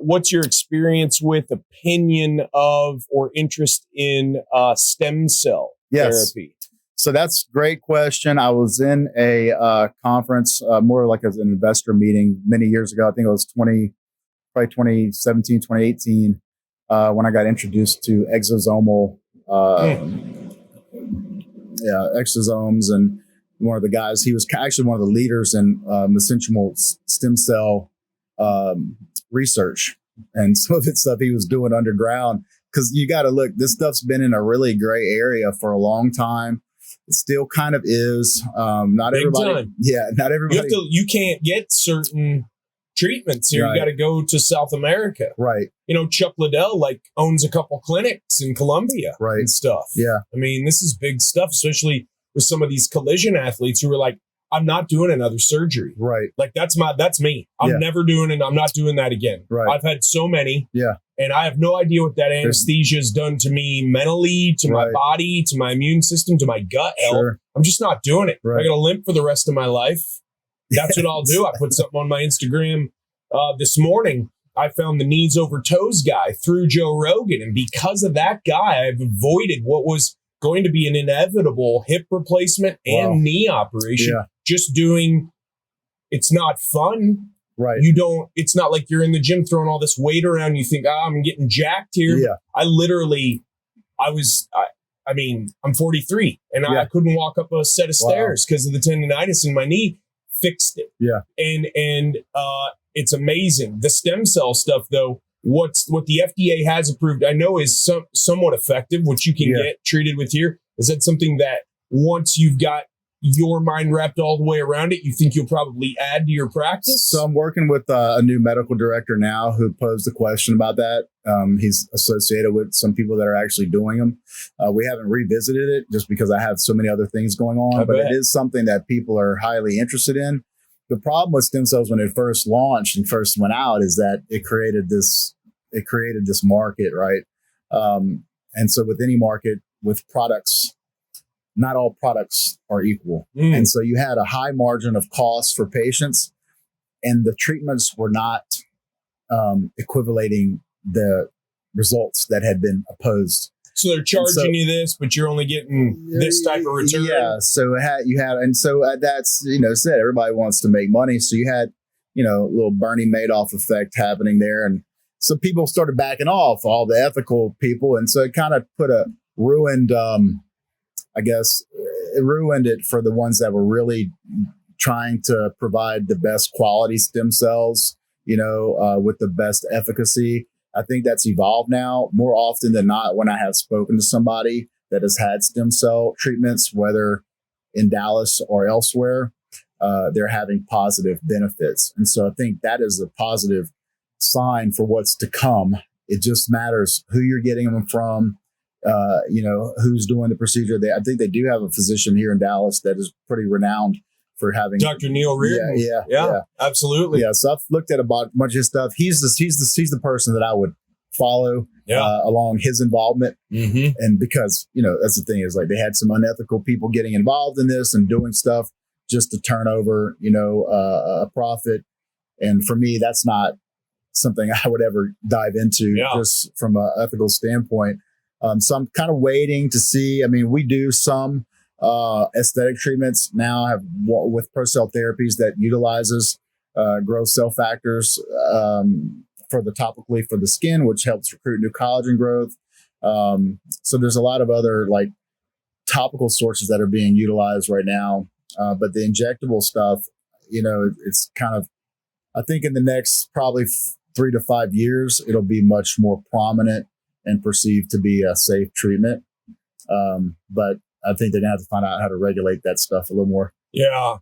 what's your experience with, opinion of, or interest in stem cell therapy? So that's a great question. I was in a conference, more like as an investor meeting many years ago. I think it was 2017, 2018, when I got introduced to exosomal, exosomes. And one of the guys, he was actually one of the leaders in mesenchymal stem cell research. And some of the stuff he was doing underground, because you got to look, this stuff's been in a really gray area for a long time. It still kind of is. Not Big everybody. time. Yeah, not everybody. You can't get certain treatments here. Right. You got to go to South America. Right. You know, Chuck Liddell owns a couple clinics in Colombia and stuff. Yeah. I mean, this is big stuff, especially with some of these collision athletes who are like, I'm not doing another surgery. Right. Like that's me. I'm never doing it. I'm not doing that again. Right. I've had so many. Yeah. And I have no idea what that anesthesia has done to me mentally, to my body, to my immune system, to my gut health. I'm just not doing it. I got to limp for the rest of my life. That's what I'll do. I put something on my Instagram this morning. I found the knees over toes guy through Joe Rogan. And because of that guy, I've avoided what was going to be an inevitable hip replacement and knee operation. Yeah. Just doing, it's not fun. Right. It's not like you're in the gym throwing all this weight around. You think, I'm getting jacked here. Yeah. I'm 43 and I couldn't walk up a set of stairs because of the tendonitis in my knee. Fixed it. Yeah. And it's amazing. The stem cell stuff though, what the FDA has approved, I know is somewhat effective, which you can get treated with here. Is that something that once you've got your mind wrapped all the way around it, you think you'll probably add to your practice? So I'm working with a new medical director now who posed a question about that. He's associated with some people that are actually doing them. We haven't revisited it just because I have so many other things going on, but it is something that people are highly interested in. The problem with stem cells when it first launched and first went out is that it created this market, right? And so with any market, with products, not all products are equal. And so you had a high margin of cost for patients and the treatments were not equivalating the results that had been opposed. So they're charging you this, but you're only getting this type of return. Yeah. So that's, said everybody wants to make money. So you had, a little Bernie Madoff effect happening there. And so people started backing off, all the ethical people. And so it kind of ruined, it ruined it for the ones that were really trying to provide the best quality stem cells, with the best efficacy. I think that's evolved now more often than not. When I have spoken to somebody that has had stem cell treatments, whether in Dallas or elsewhere, they're having positive benefits. And so I think that is a positive sign for what's to come. It just matters who you're getting them from, who's doing the procedure. I think they do have a physician here in Dallas that is pretty renowned for having Dr. Neil Reardon. Yeah, absolutely. Yeah. So I've looked at a bunch of his stuff. He's the person that I would follow along his involvement. Mm-hmm. And because, that's the thing is like they had some unethical people getting involved in this and doing stuff just to turn over, a profit. And for me, that's not something I would ever dive into just from an ethical standpoint. So I'm kind of waiting to see. I mean, we do some aesthetic treatments now with ProCell Therapies that utilizes growth cell factors for the skin, which helps recruit new collagen growth. So there's a lot of other like topical sources that are being utilized right now. But the injectable stuff, it's kind of, I think in the next probably 3 to 5 years, it'll be much more prominent and perceived to be a safe treatment. But I think they're going to have to find out how to regulate that stuff a little more. Yeah.